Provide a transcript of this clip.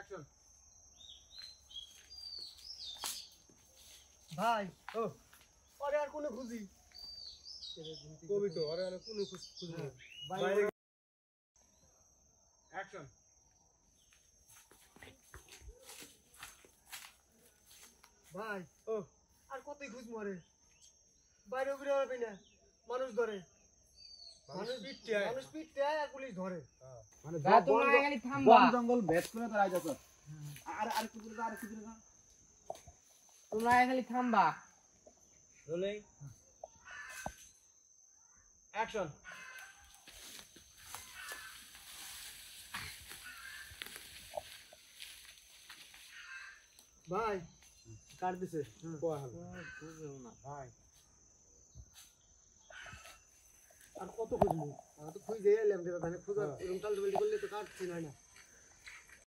Action. ভাই ও আরে আর কোনে খুঁজি কবি তো আরে আরে কোনে খুঁজি বাইরে। অ্যাকশন। ভাই ও আর কতই খুঁজ মরে বাইরে বের হবে না মানুষ ধরে মানুষ পিটতে আর পুলিশ ধরে মানে তোমরা খালি থামবা বন জঙ্গল ভেদ করে তো রাইজাছ আর কি করে না তোমরা খালি থামবা রোলিং অ্যাকশন। ভাই কাট দিছে ভাই আর কত খুঁজবো আমি তো খুঁজে এলাম যেটা ধানে খুঁজা এরকম টাল করলে তো কাটছি না